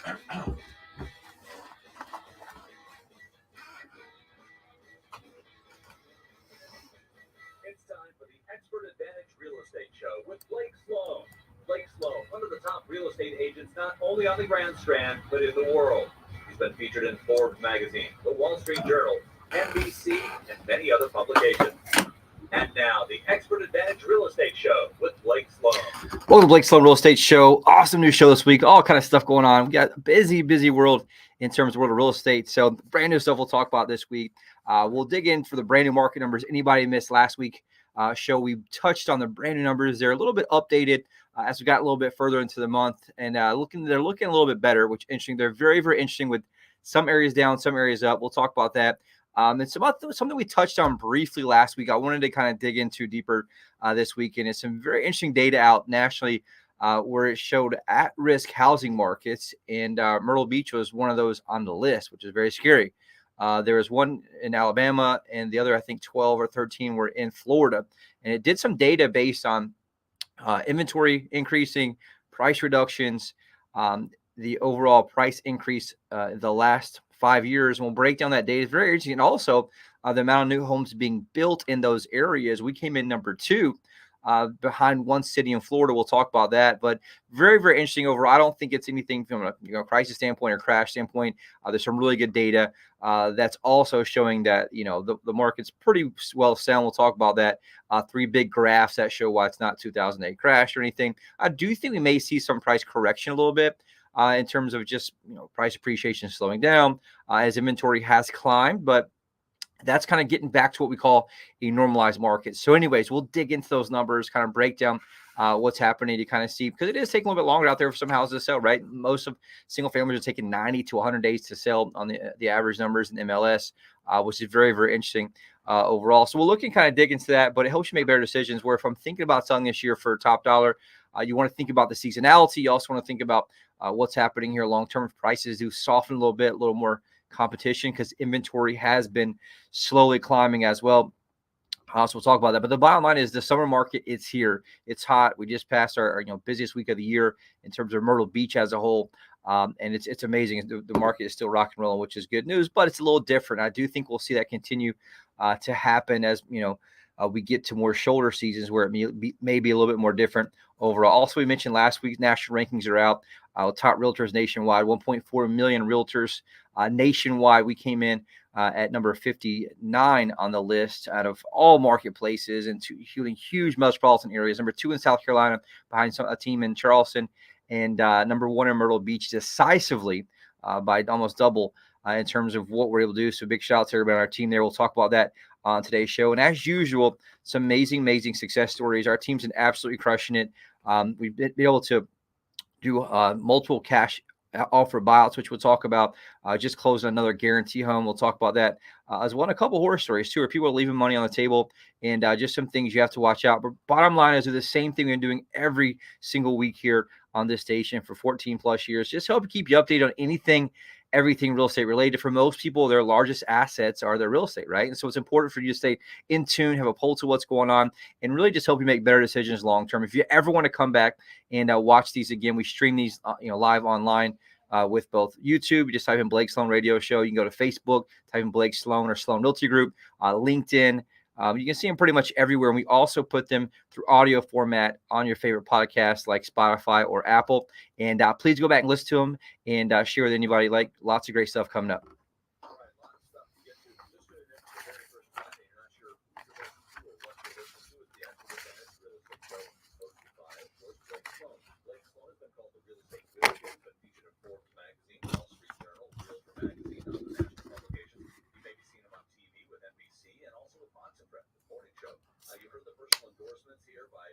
It's time for the Expert Advantage Real Estate Show with Blake Sloan. Blake Sloan, one of the top real estate agents not only on the Grand Strand, but in the world. He's been featured in Forbes magazine, the Wall Street Journal, NBC, and many other publications. And now, the Expert Advantage Real Estate Show with Blake Sloan. Welcome to Blake Sloan Real Estate Show. Awesome new show this week. All kind of stuff going on. We got a busy world in terms of world of real estate. So brand new stuff we'll talk about this week. We'll dig in for the brand new market numbers. Anybody missed last week show, we touched on the brand new numbers. They're a little bit updated as we got a little bit further into the month, and they're looking a little bit better, which is interesting. They're very interesting, with some areas down, some areas up. We'll talk about that. It's about something we touched on briefly last week. I wanted to kind of dig into deeper this week, and it's some very interesting data out nationally where it showed at-risk housing markets, and Myrtle Beach was one of those on the list, which is very scary. There was one in Alabama, and the other, I think 12 or 13 were in Florida, and it did some data based on inventory increasing, price reductions, the overall price increase the last 5 years. And we'll break down that data. It's very interesting. And also the amount of new homes being built in those areas. We came in number 2 behind one city in Florida. We'll talk about that, but very interesting overall. I don't think it's anything from a crisis standpoint or crash standpoint. There's some really good data that's also showing that the market's pretty well sound. We'll talk about that. 3 big graphs that show why it's not 2008 crash or anything. I do think we may see some price correction a little bit in terms of just price appreciation slowing down as inventory has climbed, but that's kind of getting back to what we call a normalized market. So anyways, we'll dig into those numbers, kind of break down what's happening to kind of see, because it is taking a little bit longer out there for some houses to sell, right? Most of single families are taking 90 to 100 days to sell on the average numbers in MLS, which is very interesting overall. So we'll look and kind of dig into that, but it helps you make better decisions. Where if I'm thinking about selling this year for top dollar, you want to think about the seasonality. You also want to think about what's happening here long-term. If prices do soften a little bit, a little more competition, because inventory has been slowly climbing as well. So we'll talk about that. But the bottom line is the summer market, it's here. It's hot. We just passed our busiest week of the year in terms of Myrtle Beach as a whole. And it's amazing. The market is still rock and rolling, which is good news, but it's a little different. I do think we'll see that continue to happen as we get to more shoulder seasons where it may be a little bit more different overall. Also, we mentioned last week, national rankings are out. Top realtors nationwide, 1.4 million realtors nationwide. We came in at number 59 on the list out of all marketplaces and huge metropolitan areas. Number 2 in South Carolina behind a team in Charleston, and number 1 in Myrtle Beach decisively by almost double in terms of what we're able to do. So big shout out to everybody on our team there. We'll talk about that on today's show. And as usual, some amazing success stories. Our team's been absolutely crushing it. We've been able to do multiple cash offer buyouts, which we'll talk about. Just closing another guarantee home. We'll talk about that as well. And a couple horror stories too, where people are leaving money on the table, and just some things you have to watch out. But bottom line is, do the same thing we've been doing every single week here on this station for 14 plus years. Just help keep you updated on everything real estate related. For most people, their largest assets are their real estate, right? And so it's important for you to stay in tune, have a pulse of what's going on, and really just help you make better decisions long term. If you ever want to come back and watch these again, we stream these live online with both YouTube. You just type in Blake Sloan Radio Show. You can go to Facebook, type in Blake Sloan or Sloan Realty Group, LinkedIn. You can see them pretty much everywhere. And we also put them through audio format on your favorite podcasts like Spotify or Apple. And please go back and listen to them and share with anybody. Like, lots of great stuff coming up. You heard the personal endorsements here by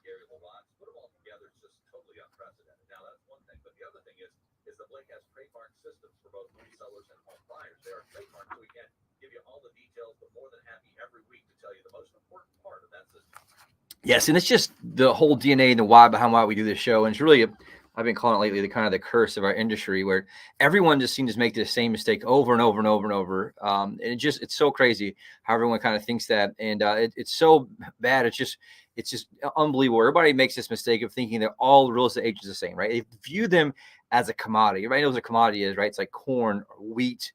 Gary Lovat. Put them all together, it's just totally unprecedented. Now, that's one thing, but the other thing is that Blake has trademark systems for both resellers and home buyers. They are trademarked, so we can't give you all the details, but more than happy every week to tell you the most important part of that system. Yes, and it's just the whole DNA and the why behind why we do this show, and it's really I've been calling it lately the kind of the curse of our industry, where everyone just seems to make the same mistake over and over and over and over. And it's so crazy how everyone kind of thinks that, and it's so bad. It's just unbelievable. Everybody makes this mistake of thinking that all real estate agents are the same, right? They view them as a commodity. Everybody knows what a commodity is, right? It's like corn or wheat.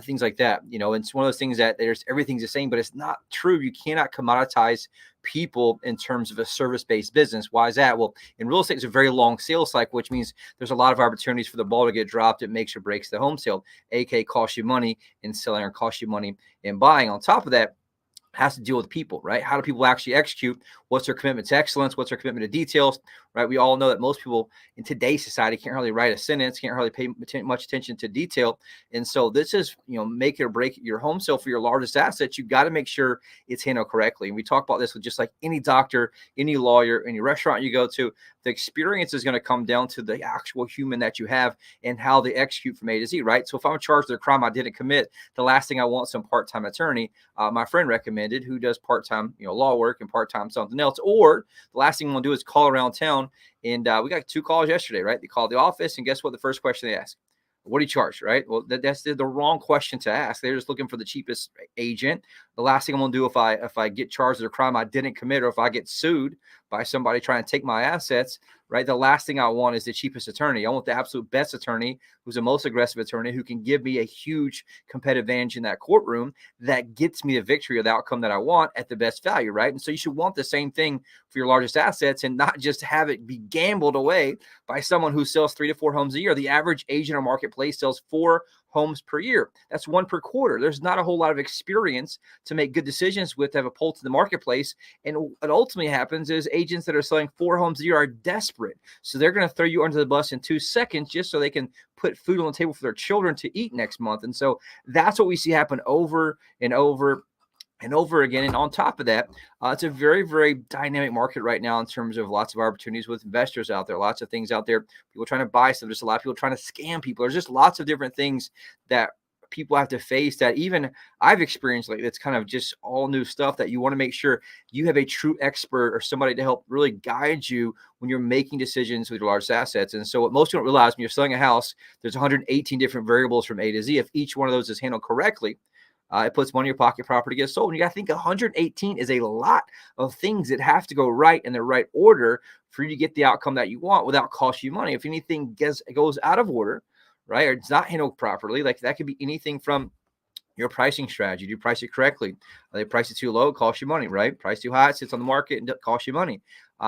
Things like that, it's one of those things that everything's the same, but it's not true. You cannot commoditize people in terms of a service-based business. Why is that? Well, in real estate, it's a very long sales cycle, which means there's a lot of opportunities for the ball to get dropped. It makes or breaks the home sale, aka costs you money in selling or costs you money in buying. On top of that, has to deal with people, right? How do people actually execute? What's their commitment to excellence? What's their commitment to details, right? We all know that most people in today's society can't really write a sentence, can't really pay much attention to detail. And so this is, make it or break it. Your home sale for your largest assets, you got to make sure it's handled correctly. And we talk about this with just like any doctor, any lawyer, any restaurant you go to. The experience is going to come down to the actual human that you have and how they execute from A to Z, right? So if I'm charged with a crime I didn't commit, the last thing I want some part-time attorney, my friend recommended, who does part-time, law work and part-time something else. Or the last thing I want to do is call around town. And we got 2 calls yesterday, right? They called the office, and guess what? The first question they asked: what do you charge, right? Well, that's the wrong question to ask. They're just looking for the cheapest agent. The last thing I'm gonna do if I get charged with a crime I didn't commit, or if I get sued by somebody trying to take my assets, right? The last thing I want is the cheapest attorney. I want the absolute best attorney, who's the most aggressive attorney, who can give me a huge competitive advantage in that courtroom that gets me the victory or the outcome that I want at the best value, right? And so you should want the same thing for your largest assets, and not just have it be gambled away by someone who sells 3 to 4 homes a year. The average agent or marketplace sells 4 homes per year. That's 1 per quarter. There's not a whole lot of experience to make good decisions with, to have a pulse in the marketplace. And what ultimately happens is agents that are selling 4 homes a year are desperate. So they're going to throw you under the bus in 2 seconds just so they can put food on the table for their children to eat next month. And so that's what we see happen over and over and over again. And on top of that, it's a very, very dynamic market right now in terms of lots of opportunities with investors out there, lots of things out there, people trying to buy stuff. There's a lot of people trying to scam people. There's just lots of different things that people have to face that even I've experienced. Like, it's kind of just all new stuff that you want to make sure you have a true expert or somebody to help really guide you when you're making decisions with your largest assets. And so what most people don't realize, when you're selling a house, there's 118 different variables from A to Z. If each one of those is handled correctly, it puts money in your pocket, property gets sold. And you got to think 118 is a lot of things that have to go right in the right order for you to get the outcome that you want without costing you money. If anything goes out of order, right, or it's not handled properly, like that could be anything from your pricing strategy. Do you price it correctly? They price it too low, it costs you money, right? Price too high, it sits on the market and costs you money.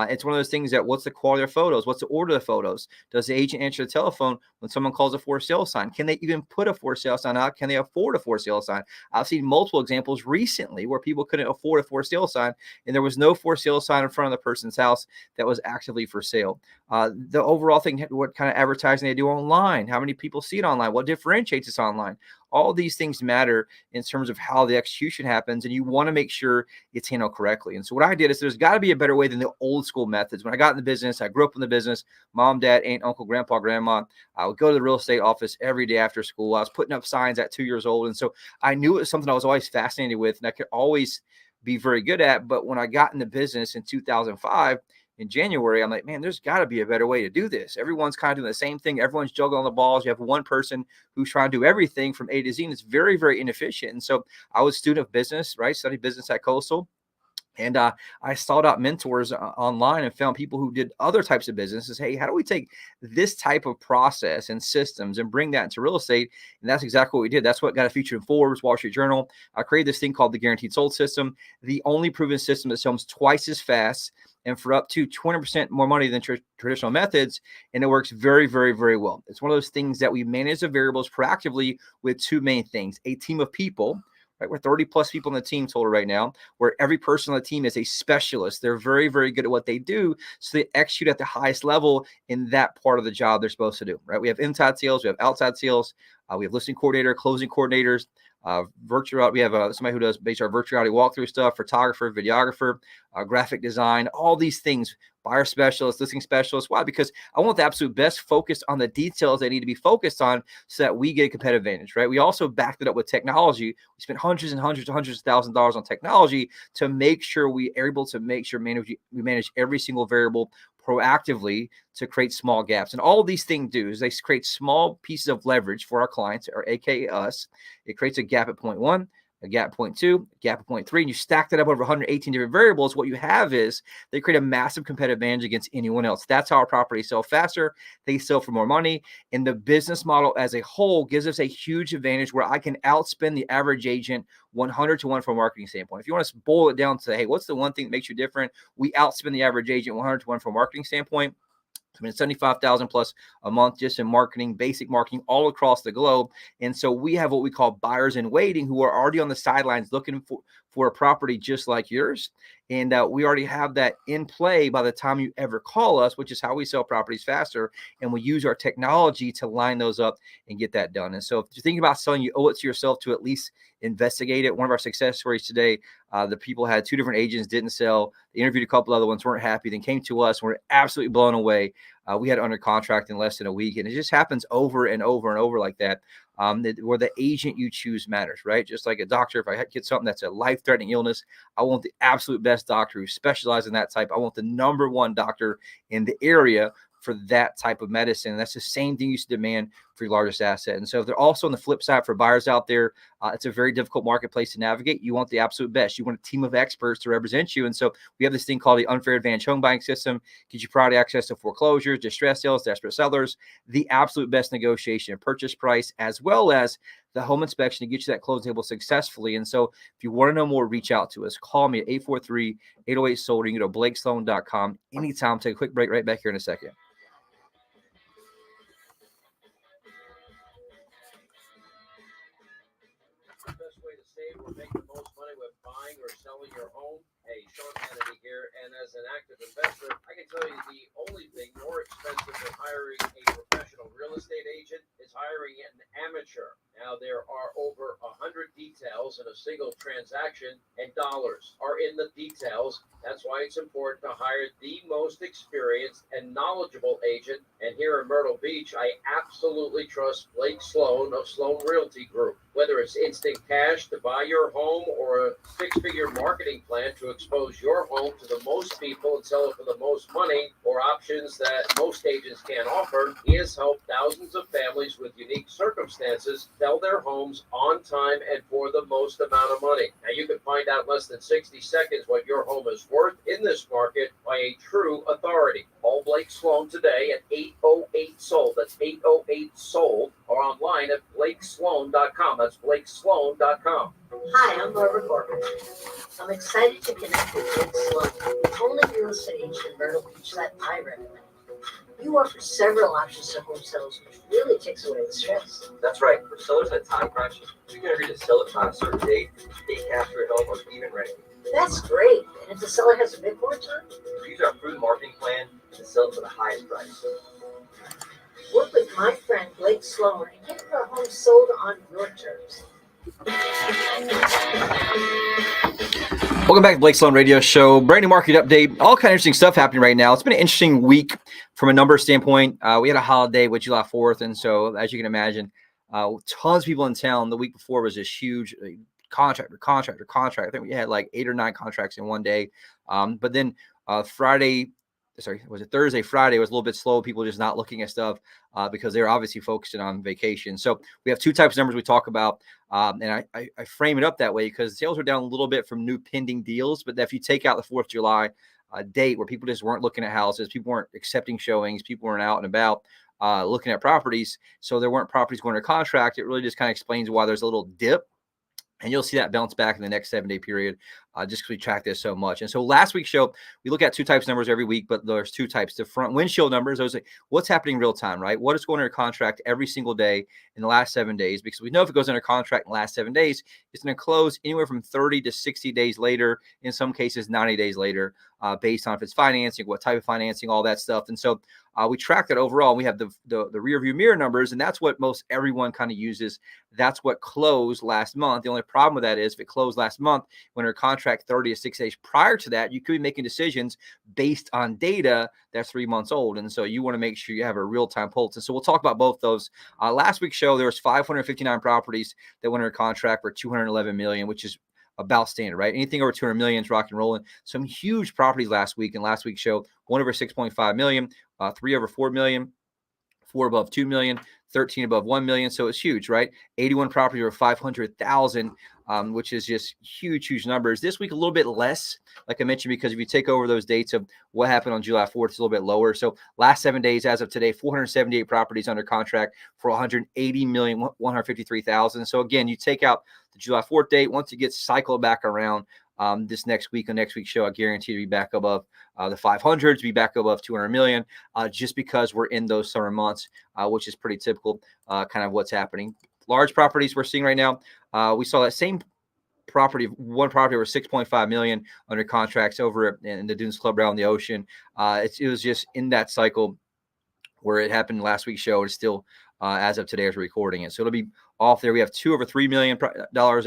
It's one of those things that, what's the quality of photos? What's the order of the photos? Does the agent answer the telephone when someone calls a for sale sign? Can they even put a for sale sign out? Can they afford a for sale sign? I've seen multiple examples recently where people couldn't afford a for sale sign, and there was no for sale sign in front of the person's house that was actively for sale. The overall thing, what kind of advertising they do online, how many people see it online, what differentiates us online. All these things matter in terms of how the execution happens, and you want to make sure it's handled correctly. And so what I did is, there's got to be a better way than the old school methods. When I got in the business, I grew up in the business, mom, dad, aunt, uncle, grandpa, grandma. I would go to the real estate office every day after school. I was putting up signs at 2 years old. And so I knew it was something I was always fascinated with, and I could always be very good at. But when I got in the business in 2005, in January, I'm like, man, there's got to be a better way to do this. Everyone's kind of doing the same thing. Everyone's juggling the balls. You have one person who's trying to do everything from A to Z, and it's very, very inefficient. And so I was a student of business, right? Studied business at Coastal. And I sought out mentors online and found people who did other types of businesses. Hey, how do we take this type of process and systems and bring that into real estate? And that's exactly what we did. That's what got a feature in Forbes, Wall Street Journal. I created this thing called the Guaranteed Sold System, the only proven system that sells twice as fast and for up to 20% more money than traditional methods. And it works very, very, very well. It's one of those things that we manage the variables proactively with 2 main things: a team of people. Right, we're 30 plus people on the team total right now, where every person on the team is a specialist. They're very, very good at what they do, so they execute at the highest level in that part of the job they're supposed to do. Right, we have inside sales, we have outside sales, we have listing coordinator, closing coordinators, virtual. We have somebody who does basically our virtual reality walkthrough stuff, photographer, videographer, graphic design, all these things. Buyer specialist, listing specialist. Why? Because I want the absolute best focused on the details they need to be focused on so that we get a competitive advantage, right? We also backed it up with technology. We spent hundreds and hundreds of thousands of dollars on technology to make sure we are able to make sure we manage every single variable proactively to create small gaps. And all these things do is they create small pieces of leverage for our clients, or aka us. It creates a gap at point 1, a gap at point 2, a gap at point 3, and you stack that up over 118 different variables. What you have is they create a massive competitive advantage against anyone else. That's how our properties sell faster. They sell for more money. And the business model as a whole gives us a huge advantage where I can outspend the average agent 100 to 1 from a marketing standpoint. If you want to boil it down to, hey, what's the one thing that makes you different? We outspend the average agent 100 to 1 from a marketing standpoint. I mean, 75,000 plus a month just in marketing, basic marketing all across the globe. And so we have what we call buyers in waiting who are already on the sidelines looking for a property just like yours. And we already have that in play by the time you ever call us, which is how we sell properties faster. And we use our technology to line those up and get that done. And so if you're thinking about selling, you owe it to yourself to at least investigate it. One of our success stories today, the people had 2 different agents, didn't sell. They interviewed a couple other ones, weren't happy, then came to us, were absolutely blown away. We had it under contract in less than a week. And it just happens over and over and over like that. Where the agent you choose matters, right? Just like a doctor, if I get something that's a life-threatening illness, I want the absolute best doctor who specializes in that type. I want the number 1 doctor in the area for that type of medicine. That's the same thing you should demand for your largest asset. And so if they're also on the flip side for buyers out there, it's a very difficult marketplace to navigate. You want the absolute best. You want a team of experts to represent you. And so we have this thing called the Unfair Advantage Home Buying System. Gives you priority access to foreclosures, distress sales, desperate sellers, the absolute best negotiation and purchase price, as well as the home inspection to get you that closing table successfully. And so if you want to know more, reach out to us. Call me at 843-808-SOLD. You can go to BlakeSloan.com anytime. Take a quick break right back here in a second. The best way to save or make the most money with buying or selling your home. Hey, Sean Hannity here, and as an active investor, I can tell you the only thing more expensive than hiring a professional real estate agent is hiring an amateur. Now, there are over 100 details in a single transaction, and dollars are in the details. That's why it's important to hire the most experienced and knowledgeable agent. And here in Myrtle Beach, I absolutely trust Blake Sloan of Sloan Realty Group. Whether it's instant cash to buy your home or a six-figure marketing plan to expose your home to the most people and sell it for the most money, or options that most agents can't offer, he has helped thousands of families with unique circumstances sell their homes on time and for the most amount of money. Now, you can find out in less than 60 seconds what your home is worth in this market by a true authority. Call Blake Sloan today at 808-SOLD. That's 808-SOLD, or online at BlakeSloan.com. That's BlakeSloan.com. Hi, I'm Barbara Corbin. I'm excited to connect with Blake Sloan, the only real estate agent in Myrtle Beach that I recommend. You offer several options to home sales, which really takes away the stress. That's right. For sellers at time crunch, you can agree to sell it on a certain date, pay cash for your home, or even rent. That's great. And if the seller has a bit more time, Use our proven marketing plan to sell it for the highest price. work with my friend Blake Sloan and get your home sold on your terms. Welcome back to Blake Sloan Radio Show. Brand new market update. All kind of interesting stuff happening right now. It's been an interesting week from a number standpoint. We had a holiday with July 4th. And so, as you can imagine, tons of people in town. The week before was this huge contract. I think we had like 8 or 9 contracts in one day. But then Thursday, Friday was a little bit slow. People just not looking at stuff because they're obviously focusing on vacation. So we have 2 types of numbers we talk about. And I frame it up that way because sales are down a little bit from new pending deals. But if you take out the 4th of July date where people just weren't looking at houses, people weren't accepting showings, people weren't out and about looking at properties. So there weren't properties going to contract. It really just kind of explains why there's a little dip. And you'll see that bounce back in the next 7-day period just because we track this so much. And so last week's show, we look at 2 types of numbers every week, but there's 2 types. The front windshield numbers, those are what's happening in real time, right? What is going under contract every single day in the last 7 days? Because we know if it goes under contract in the last 7 days, it's going to close anywhere from 30 to 60 days later, in some cases 90 days later, based on if it's financing, what type of financing, all that stuff. And so we track that overall. We have the rear view mirror numbers, and that's what most everyone kind of uses. That's what closed last month. The only problem with that is if it closed last month, when our contract 30 to 60 days prior to that, you could be making decisions based on data that's 3 months old. And so you want to make sure you have a real-time pulse. And so we'll talk about both those. Last week's show, there was 559 properties that went under contract for $211 million, which is about standard, right? Anything over 200 million is rock and rolling. Some huge properties last week and last week's show, 1 over 6.5 million, 3 over 4 million, 4 above 2 million, 13 above 1 million. So it's huge, right? 81 properties over 500,000, which is just huge numbers. This week, a little bit less, like I mentioned, because if you take over those dates of what happened on July 4th, it's a little bit lower. So last 7 days, as of today, 478 properties under contract for 180,153,000. So again, you take out the July 4th date, once it gets cycled back around, this next week, on next week's show, I guarantee to be back above the 500s, be back above 200 million, just because we're in those summer months, which is pretty typical, kind of what's happening. Large properties we're seeing right now, we saw that same property, one property over 6.5 million under contracts over in the Dunes Club around the ocean. It was just in that cycle where it happened last week's show. It's still as of today as we're recording it. So it'll be off there. We have 2 over $3 million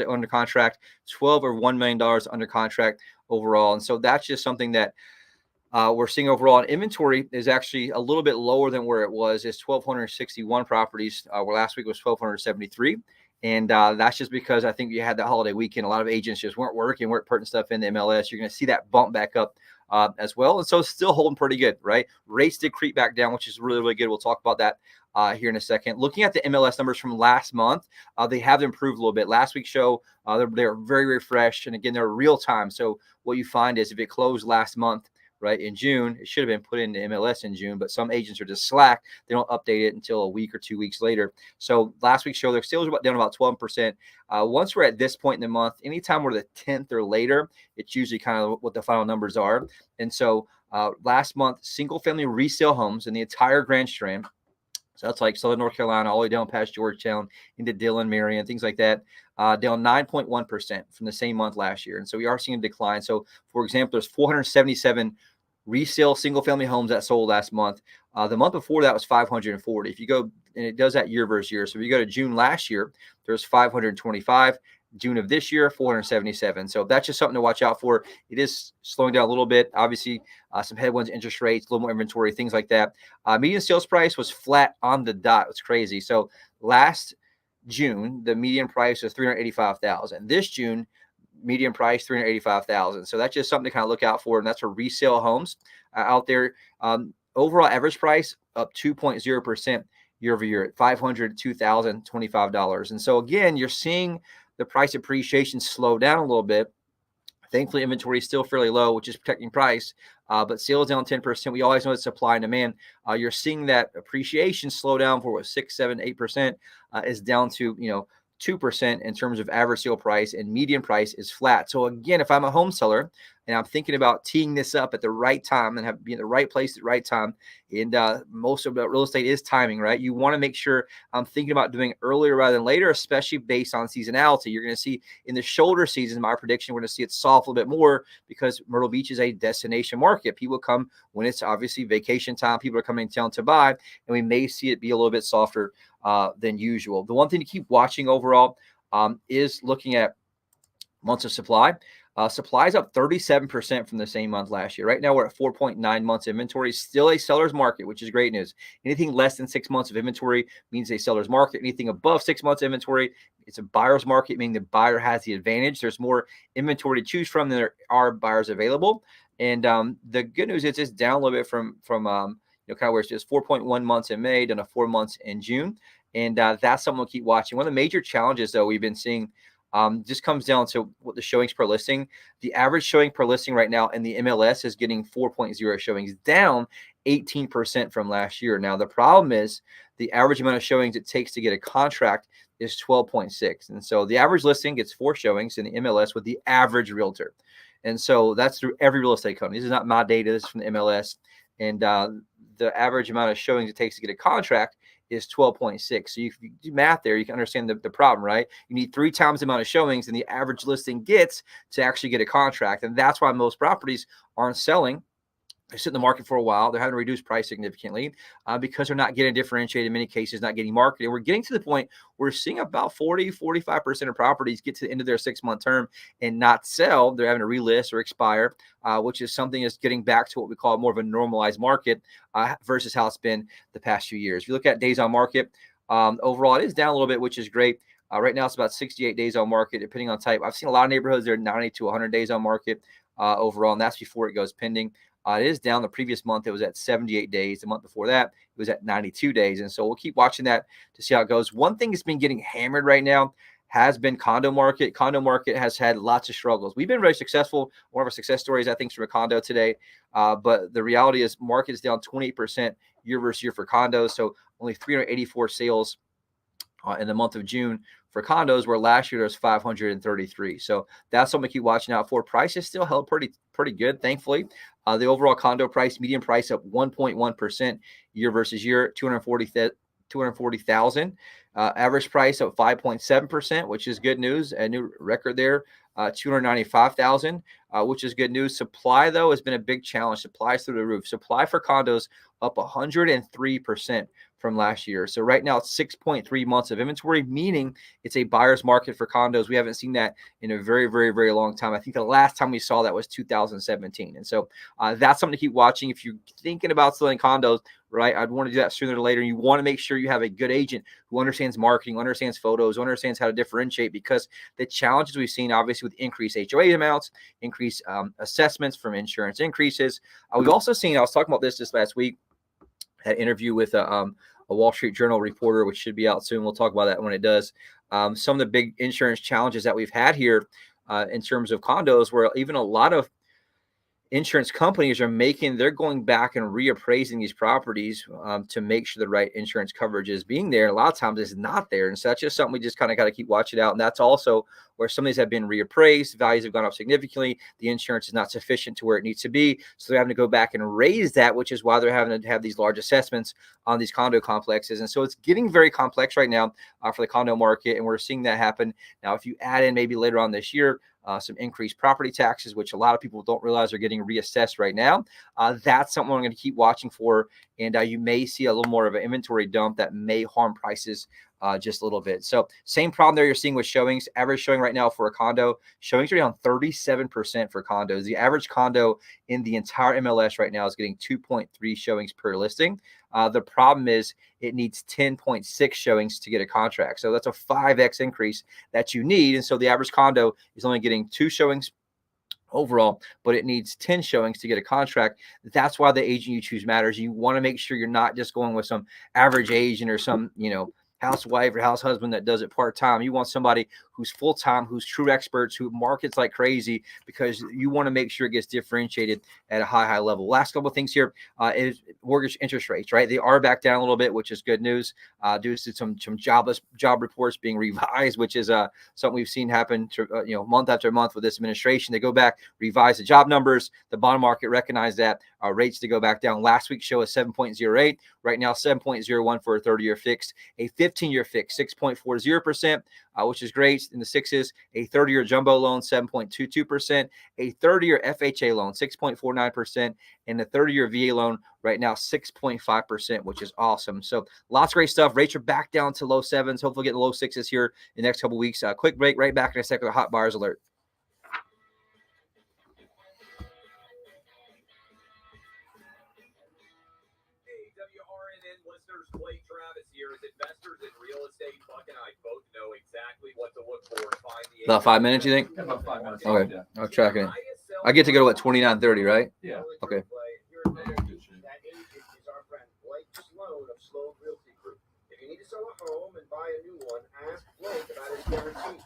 under contract, 12 over $1 million under contract overall. And so that's just something that we're seeing overall. And inventory is actually a little bit lower than where it was. It's 1,261 properties, where last week was 1,273. And that's just because I think you had that holiday weekend. A lot of agents just weren't working, weren't putting stuff in the MLS. You're going to see that bump back up as well. And so it's still holding pretty good, right? Rates did creep back down, which is really good. We'll talk about that here in a second. Looking at the MLS numbers from last month, they have improved a little bit. Last week's show, they're very fresh. And again, they're real time. So what you find is if it closed last month, right, in June, it should have been put into MLS in June, but some agents are just slack. They don't update it until a week or 2 weeks later. So last week's show, their sales were down about 12%. Once we're at this point in the month, anytime we're the 10th or later, it's usually kind of what the final numbers are. And so last month, single family resale homes in the entire Grand Strand, so that's like Southern North Carolina, all the way down past Georgetown into Dillon, Marion, things like that, down 9.1% from the same month last year. And so we are seeing a decline. So, for example, there's 477 resale single-family homes that sold last month. The month before that was 540. If you go, and it does that year versus year. So if you go to June last year, there's 525. June of this year, 477. So that's just something to watch out for. It is slowing down a little bit. Obviously, some headwinds, interest rates, a little more inventory, things like that. Median sales price was flat on the dot. It's crazy. So last June, the median price was $385,000. This June, median price $385,000. So that's just something to kind of look out for, and that's for resale homes out there. Overall average price up 2.0% year over year at $502,025. And so again, you're seeing the price appreciation slow down a little bit. Thankfully, inventory is still fairly low, which is protecting price, but sales down 10%. We always know it's supply and demand. You're seeing that appreciation slow down for what 6, 7, 8% is down to 2% in terms of average sale price, and median price is flat. So again, if I'm a home seller and I'm thinking about teeing this up at the right time and be in the right place at the right time, and most of the real estate is timing, right? You want to make sure I'm thinking about doing it earlier rather than later, especially based on seasonality. You're going to see in the shoulder season, my prediction, we're going to see it soft a little bit more because Myrtle Beach is a destination market. People come when it's obviously vacation time. People are coming in town to buy, and we may see it be a little bit softer than usual. The one thing to keep watching overall is looking at months of supply. Supply is up 37% from the same month last year. Right now, we're at 4.9 months inventory. Still a seller's market, which is great news. Anything less than 6 months of inventory means a seller's market. Anything above 6 months inventory, it's a buyer's market, meaning the buyer has the advantage. There's more inventory to choose from than there are buyers available. And the good news is it's down a little bit from kind of where it's just 4.1 months in May, down to 4 months in June. And that's something we'll keep watching. One of the major challenges, though, we've been seeing just comes down to what the showings per listing. The average showing per listing right now in the MLS is getting 4.0 showings, down 18% from last year. Now, the problem is the average amount of showings it takes to get a contract is 12.6. And so the average listing gets 4 showings in the MLS with the average realtor. And so that's through every real estate company. This is not my data. This is from the MLS. And the average amount of showings it takes to get a contract is 12.6. So you do math there, you can understand the problem, right? You need 3 times the amount of showings than the average listing gets to actually get a contract. And that's why most properties aren't selling. They sit in the market for a while. They're having to reduce price significantly because they're not getting differentiated, in many cases, not getting marketed. We're getting to the point where we're seeing about 45% of properties get to the end of their 6-month term and not sell. They're having to relist or expire, which is something that's getting back to what we call more of a normalized market versus how it's been the past few years. If you look at days on market, overall, it is down a little bit, which is great. Right now, it's about 68 days on market, depending on type. I've seen a lot of neighborhoods that are 90 to 100 days on market overall, and that's before it goes pending. It is down the previous month. It was at 78 days. The month before that, it was at 92 days. And so we'll keep watching that to see how it goes. One thing that's been getting hammered right now has been condo market. Condo market has had lots of struggles. We've been very successful. One of our success stories, I think, is from a condo today. But the reality is market is down 28% year versus year for condos. So only 384 sales in the month of June for condos, where last year there was 533. So that's something to keep watching out for. Prices still held pretty good, thankfully. The overall condo price, median price up 1.1% year versus year, 240,000. Average price up 5.7%, which is good news. A new record there, 295,000, which is good news. Supply, though, has been a big challenge. Supply is through the roof. Supply for condos up 103% from last year. So right now it's 6.3 months of inventory, meaning it's a buyer's market for condos. We haven't seen that in a very, very, very long time. I think the last time we saw that was 2017. And so that's something to keep watching. If you're thinking about selling condos, right, I'd want to do that sooner or later. You want to make sure you have a good agent who understands marketing, understands photos, understands how to differentiate, because the challenges we've seen, obviously, with increased HOA amounts, increased assessments from insurance increases. We've also seen, I was talking about this last week, had an interview with a Wall Street Journal reporter, which should be out soon. We'll talk about that when it does. Some of the big insurance challenges that we've had here in terms of condos, where even a lot of insurance companies they're going back and reappraising these properties to make sure the right insurance coverage is being there. And a lot of times it's not there. And so that's just something we just kind of got to keep watching out. And that's also where some of these have been reappraised. Values have gone up significantly. The insurance is not sufficient to where it needs to be. So they're having to go back and raise that, which is why they're having to have these large assessments on these condo complexes. And so it's getting very complex right now for the condo market. And we're seeing that happen. Now, if you add in maybe later on this year, some increased property taxes, which a lot of people don't realize are getting reassessed right now. That's something I'm going to keep watching for. And you may see a little more of an inventory dump that may harm prices just a little bit. So same problem there you're seeing with showings. Average showing right now for a condo, showings are down 37% for condos. The average condo in the entire MLS right now is getting 2.3 showings per listing. The problem is it needs 10.6 showings to get a contract. So that's a 5x increase that you need. And so the average condo is only getting 2 showings overall, but it needs 10 showings to get a contract. That's why the agent you choose matters. You want to make sure you're not just going with some average agent or some, housewife or house husband that does it part-time. You want somebody who's full-time, who's true experts, who markets like crazy, because you want to make sure it gets differentiated at a high level. Last couple of things here is mortgage interest rates, right? They are back down a little bit, which is good news due to some job reports being revised, which is something we've seen happen to, month after month with this administration. They go back, revise the job numbers. The bond market recognized that rates to go back down. Last week show a 7.08. Right now, 7.01 for a 30-year fixed. A 15-year fixed, 6.40%, which is great in the sixes. A 30-year jumbo loan, 7.22%. A 30-year FHA loan, 6.49%. And the 30-year VA loan right now, 6.5%, which is awesome. So lots of great stuff. Rates are back down to low 7s. Hopefully getting low 6s here in the next couple of weeks. Quick break, right back in a second with a hot buyers alert. Listeners, Blake Travis here. As investors in real estate, Buck and I both know exactly what to look for to find the About 5 minutes, you think? Yeah, about 5 minutes. Okay. Yeah. I'm tracking it. I get to go to 29:30, right? Yeah. Okay. That agent is our friend Blake Sloan of Sloan Realty Group. If you need to sell a home and buy a new one, ask Blake about his guarantee.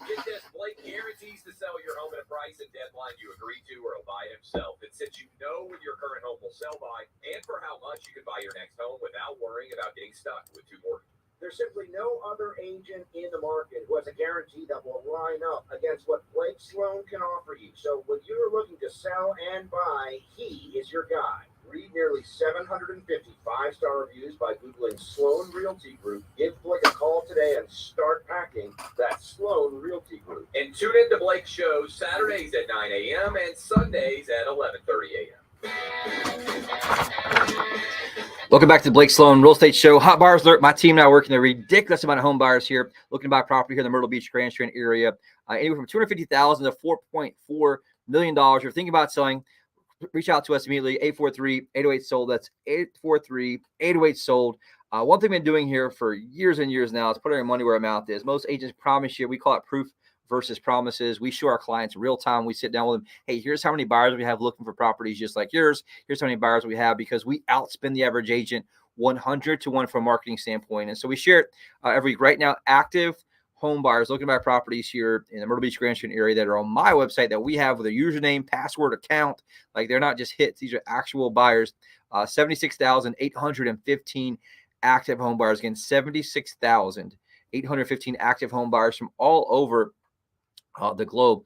Get this, Blake guarantees to sell your home at a price and deadline you agree to, or he'll buy it himself. And since you know when your current home will sell by and for how much, you can buy your next home without worrying about getting stuck with 2 mortgages. There's simply no other agent in the market who has a guarantee that will line up against what Blake Sloan can offer you. So when you're looking to sell and buy, he is your guy. Read nearly 750 5-star reviews by Googling Sloan Realty Group. Give Blake a call today and start packing. That's Sloan Realty Group. And tune in to Blake's show Saturdays at 9 a.m. and Sundays at 11:30 a.m. Welcome back to the Blake Sloan Real Estate Show. Hot buyers alert. My team and I are working a ridiculous amount of home buyers here looking to buy property here in the Myrtle Beach, Grand Strand area. Anywhere from $250,000 to $4.4 million. If you're thinking about selling, reach out to us immediately. 843-808-SOLD. That's 843-808-SOLD. One thing we've been doing here for years and years now is putting our money where our mouth is. Most agents promise you, we call it proof versus promises. We show our clients real time. We sit down with them. Hey, here's how many buyers we have looking for properties just like yours. Here's how many buyers we have, because we outspend the average agent 100 to 1 from a marketing standpoint. And so we share it every week. Right now, active home buyers looking to buy properties here in the Myrtle Beach Grand Strand area that are on my website that we have with a username, password, account. Like, they're not just hits. These are actual buyers. 76,815 active home buyers. Again, 76,815 active home buyers from all over the globe.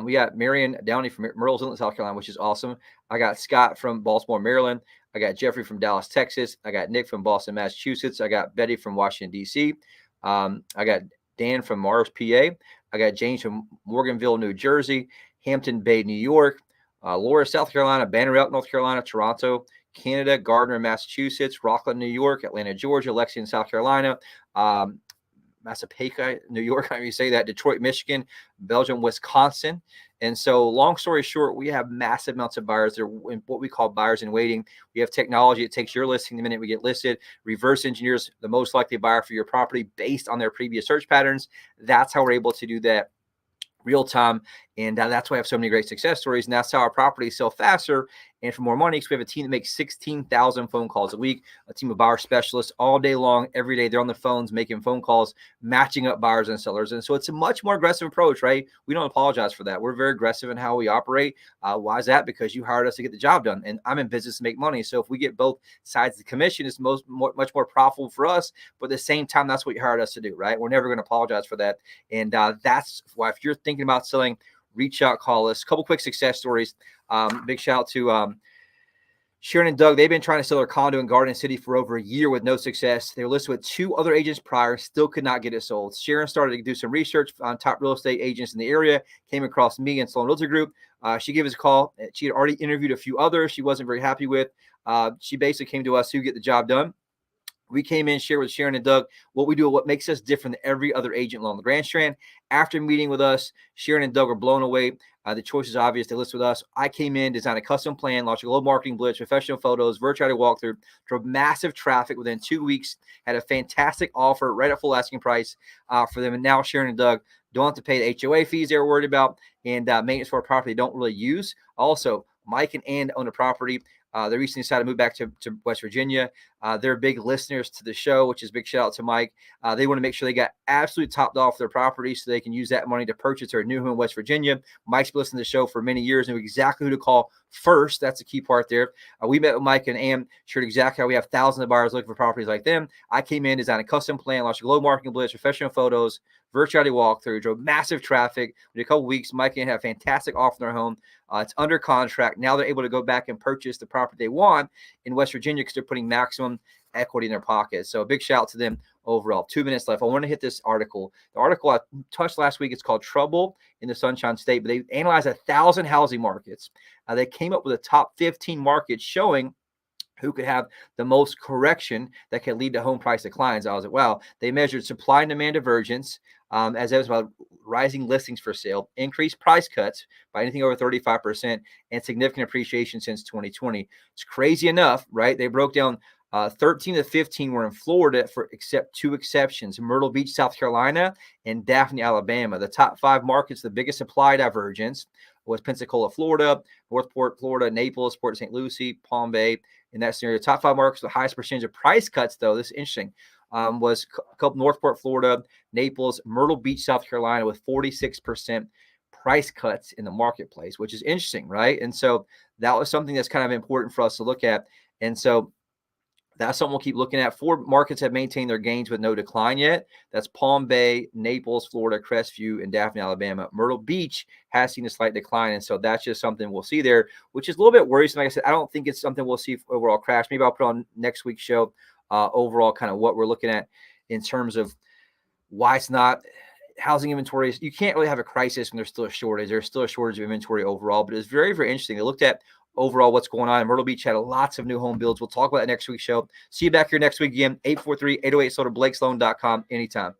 We got Marion Downey from Myrtle, South Carolina, which is awesome. I got Scott from Baltimore, Maryland. I got Jeffrey from Dallas, Texas. I got Nick from Boston, Massachusetts. I got Betty from Washington, D.C. I got Dan from Mars, PA. I got James from Morganville, New Jersey. Hampton Bay, New York. Laura, South Carolina. Banner Elk, North Carolina. Toronto, Canada. Gardner, Massachusetts. Rockland, New York. Atlanta, Georgia. Lexington, South Carolina. Massapequa, New York, how do you say that? Detroit, Michigan, Belgium, Wisconsin. And so, long story short, we have massive amounts of buyers. They're what we call buyers in waiting. We have technology. It takes your listing the minute we get listed, reverse engineers the most likely buyer for your property based on their previous search patterns. That's how we're able to do that real time. And that's why I have so many great success stories. And that's how our properties sell faster and for more money, because we have a team that makes 16,000 phone calls a week, a team of buyer specialists all day long, every day. They're on the phones making phone calls, matching up buyers and sellers. And so it's a much more aggressive approach, right? We don't apologize for that. We're very aggressive in how we operate. Why is that? Because you hired us to get the job done. And I'm in business to make money. So if we get both sides of the commission, it's much more profitable for us. But at the same time, that's what you hired us to do, right? We're never going to apologize for that. And that's why, if you're thinking about selling, reach out, call us. A couple quick success stories. Big shout out to Sharon and Doug. They've been trying to sell their condo in Garden City for over a year with no success. They were listed with 2 other agents prior, still could not get it sold. Sharon started to do some research on top real estate agents in the area, came across me and Sloan Realtor Group. She gave us a call. She had already interviewed a few others she wasn't very happy with. She basically came to us to get the job done. We came in, shared with Sharon and Doug what we do, what makes us different than every other agent along the Grand Strand. After meeting with us, Sharon and Doug were blown away. The choice is obvious. They listed with us. I came in, designed a custom plan, launched a global marketing blitz, professional photos, virtual walkthrough, drove massive traffic within 2 weeks, had a fantastic offer right at full asking price for them. And now Sharon and Doug don't have to pay the HOA fees they were worried about, and maintenance for a property they don't really use. Also, Mike and Ann own a property. They recently decided to move back to West Virginia. They're big listeners to the show, which is a big shout out to Mike. They want to make sure they got absolutely topped off their property so they can use that money to purchase their new home in West Virginia. Mike's been listening to the show for many years, knew exactly who to call first. That's the key part there. We met with Mike and Ann, shared exactly how we have thousands of buyers looking for properties like them. I came in, designed a custom plan, launched a global marketing blitz, professional photos, virtuality walkthrough, drove massive traffic. In a couple of weeks, Mike and Ann had a fantastic offer in their home. It's under contract. Now they're able to go back and purchase the property they want in West Virginia because they're putting maximum equity in their pocket. So a big shout out to them overall. 2 minutes left. I want to hit this article. The article I touched last week, it's called Trouble in the Sunshine State, but they analyzed 1,000 housing markets. They came up with a top 15 markets showing who could have the most correction that could lead to home price declines. I was like, wow. They measured supply and demand divergence, as evidenced by rising listings for sale, increased price cuts by anything over 35%, and significant appreciation since 2020. It's crazy enough, right? They broke down 13 to 15 were in Florida, for except 2 exceptions: Myrtle Beach, South Carolina, and Daphne, Alabama. The top 5 markets, the biggest supply divergence was Pensacola, Florida, Northport, Florida, Naples, Port St. Lucie, Palm Bay. In that scenario, top 5 markets, the highest percentage of price cuts, though, this is interesting, was Northport, Florida, Naples, Myrtle Beach, South Carolina, with 46% price cuts in the marketplace, which is interesting, right? And so that was something that's kind of important for us to look at. And so that's something we'll keep looking at. 4 markets have maintained their gains with no decline yet. That's Palm Bay, Naples, Florida, Crestview, and Daphne, Alabama. Myrtle Beach has seen a slight decline, and so that's just something we'll see there, which is a little bit worrisome. Like I said, I don't think it's something we'll see overall crash. Maybe I'll put on next week's show overall kind of what we're looking at in terms of why it's not housing inventories. You can't really have a crisis when there's still a shortage. There's still a shortage of inventory overall, but it's very, very interesting. They looked at overall what's going on. Myrtle Beach had lots of new home builds. We'll talk about that next week's show. See you back here next week again, 843-808-SOLDER, BlakeSloan.com, anytime.